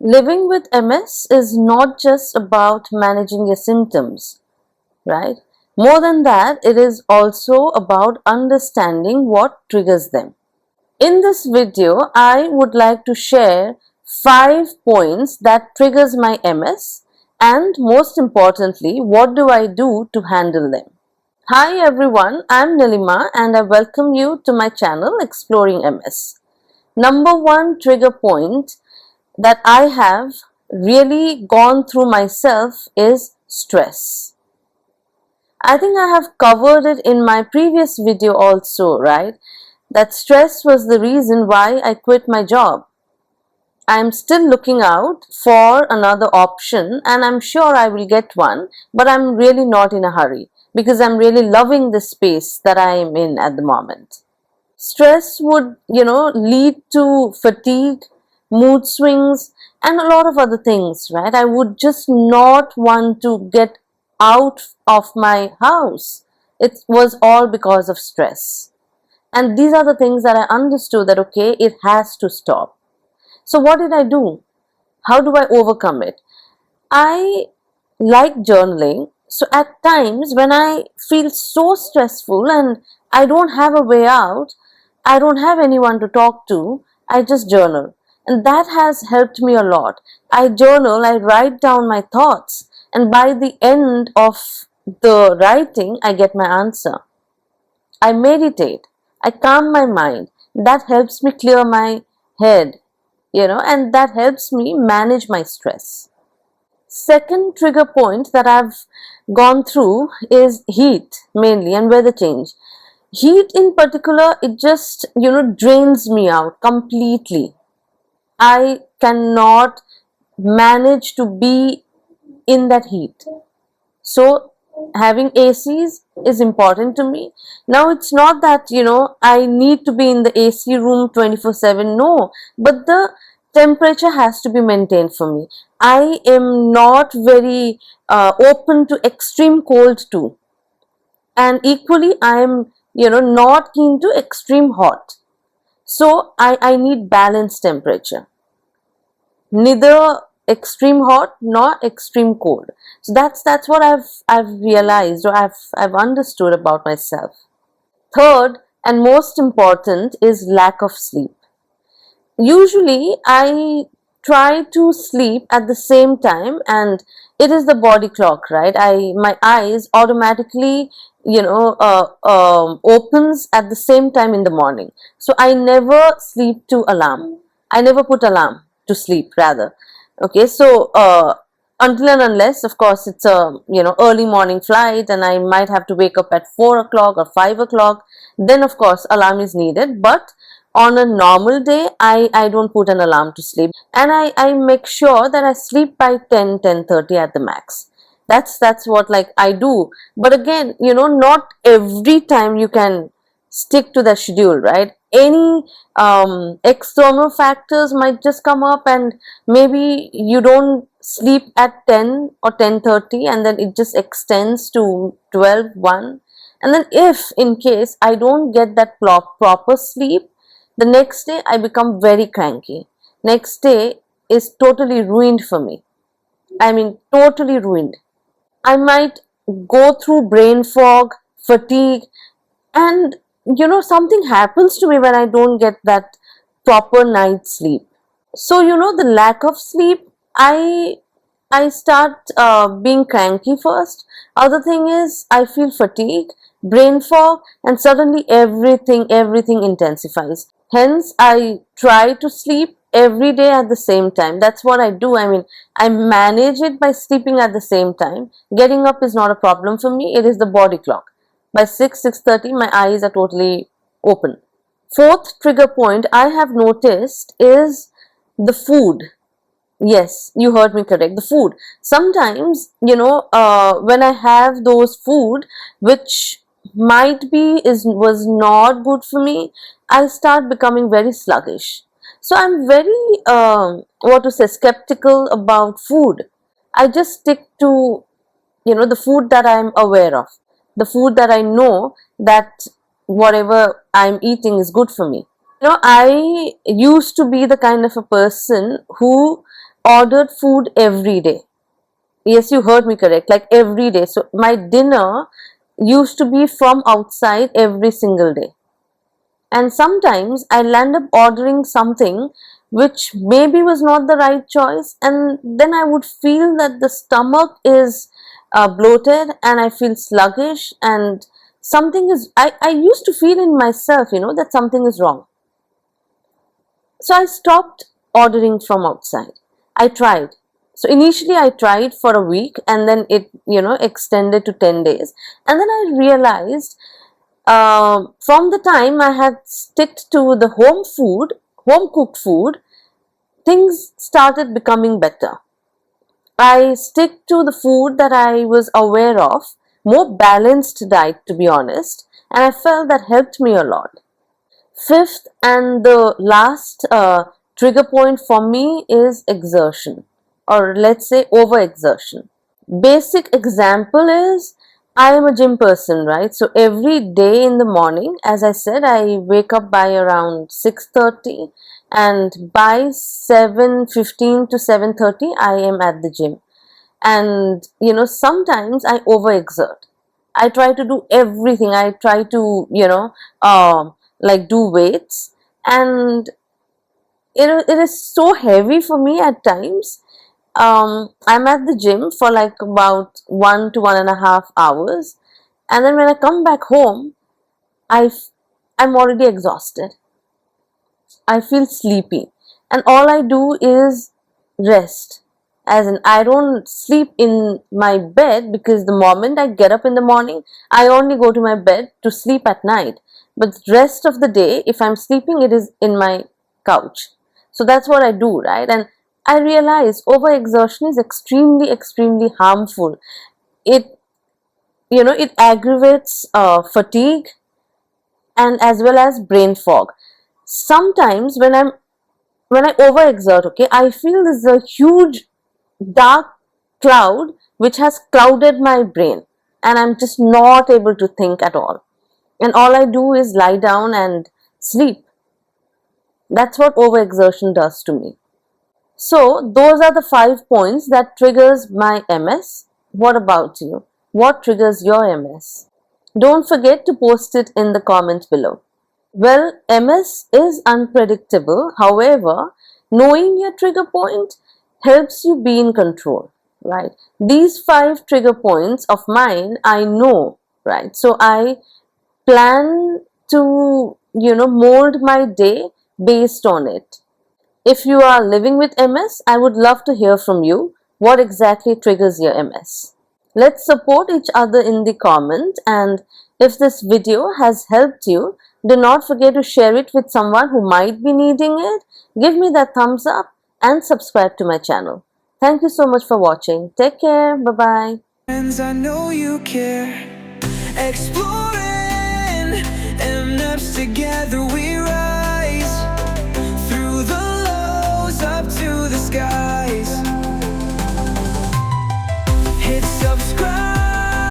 Living with MS is not just about managing your symptoms, right? More than that, it is also about understanding what triggers them. In this video, I would like to share 5 points that triggers my MS, and most importantly, what do I do to handle them. Hi everyone, I'm Nilima and I welcome you to my channel Exploring MS. Number one trigger point that I have really gone through myself is stress. I think I have covered it in my previous video also, right? That stress was the reason why I quit my job. I'm still looking out for another option and I'm sure I will get one, but I'm really not in a hurry because I'm really loving the space that I am in at the moment. Stress would, lead to fatigue, mood swings, and a lot of other things, right? I would just not want to get out of my house. It was all because of stress. And these are the things that I understood that, okay, it has to stop. So what did I do? How do I overcome it? I like journaling. So at times when I feel so stressful and I don't have a way out, I don't have anyone to talk to, I just journal. And that has helped me a lot. I journal, I write down my thoughts, and by the end of the writing, I get my answer. I meditate, I calm my mind. That helps me clear my head, and that helps me manage my stress. Second trigger point that I've gone through is heat mainly and weather change. Heat in particular, it just, drains me out completely. I cannot manage to be in that heat. So having ACs is important to me. Now it's not that, I need to be in the AC room 24/7. No, but the temperature has to be maintained for me. I am not very open to extreme cold too. And equally, I am, not keen to extreme hot. So I need balanced temperature. Neither extreme hot nor extreme cold. So that's what I've realized, or I've understood about myself. Third and most important is lack of sleep. Usually I try to sleep at the same time, and it is the body clock, right? My eyes automatically opens at the same time in the morning, so I never sleep to alarm. I never put alarm to sleep, rather. Okay, so until and unless, of course, it's a early morning flight and I might have to wake up at 4 o'clock or 5 o'clock, then of course alarm is needed. But on a normal day, I don't put an alarm to sleep, and I make sure that I sleep by 10:30 at the max. That's what like I do. But again, not every time you can stick to the schedule, right? Any external factors might just come up, and maybe you don't sleep at 10 or 10:30, and then it just extends to 12, 1. And then if in case I don't get that proper sleep, the next day I become very cranky. Next day is totally ruined for me. I mean, totally ruined. I might go through brain fog, fatigue, and something happens to me when I don't get that proper night's sleep. So the lack of sleep, I start being cranky first. Other thing is I feel fatigue, brain fog, and suddenly everything intensifies. Hence I try to sleep every day at the same time. That's what I do. I mean, I manage it by sleeping at the same time. Getting up is not a problem for me. It is the body clock. By 6:30 my eyes are totally open. Fourth trigger point I have noticed is the food. Yes, you heard me correct. The food. Sometimes, when I have those food which might be was not good for me, I start becoming very sluggish. So I'm very what to say, skeptical about food. I just stick to the food that I'm aware of, the food that I know that whatever I'm eating is good for me. I used to be the kind of a person who ordered food every day. Yes, you heard me correct, like every day. So my dinner used to be from outside every single day. And sometimes I'll end up ordering something which maybe was not the right choice, and then I would feel that the stomach is bloated and I feel sluggish, and something is, I used to feel in myself, that something is wrong. So I stopped ordering from outside. I tried. So initially I tried for a week, and then it, extended to 10 days. And then I realized from the time I had stick to the home cooked food, things started becoming better. I stick to the food that I was aware of, more balanced diet to be honest, and I felt that helped me a lot. Fifth and the last trigger point for me is exertion, or let's say overexertion. Basic example is, I am a gym person, right? So every day in the morning, as I said, I wake up by around 6:30, and by 7:15 to 7:30 I am at the gym. And sometimes I overexert. I try to do everything. I try to like do weights, and it is so heavy for me at times. I'm at the gym for like about 1 to 1.5 hours, and then when I come back home, I'm already exhausted. I feel sleepy, and all I do is rest. As in, I don't sleep in my bed, because the moment I get up in the morning, I only go to my bed to sleep at night. But the rest of the day, if I'm sleeping, it is in my couch. So that's what I do, right? And I realize overexertion is extremely, extremely harmful. It, it aggravates fatigue, and as well as brain fog. Sometimes when I overexert, okay, I feel there's a huge dark cloud which has clouded my brain, and I'm just not able to think at all. And all I do is lie down and sleep. That's what overexertion does to me. So those are the 5 points that triggers my MS. What about you? What triggers your MS? Don't forget to post it in the comments below. Well, MS is unpredictable. However, knowing your trigger point helps you be in control, right? These 5 trigger points of mine, I know, right? So I plan to, mold my day based on it. If you are living with MS, I would love to hear from you. What exactly triggers your MS? Let's support each other in the comment, and if this video has helped you, do not forget to share it with someone who might be needing it. Give me that thumbs up and subscribe to my channel. Thank you so much for watching. Take care. Bye-bye. I know you care. Exploring, and together we ride.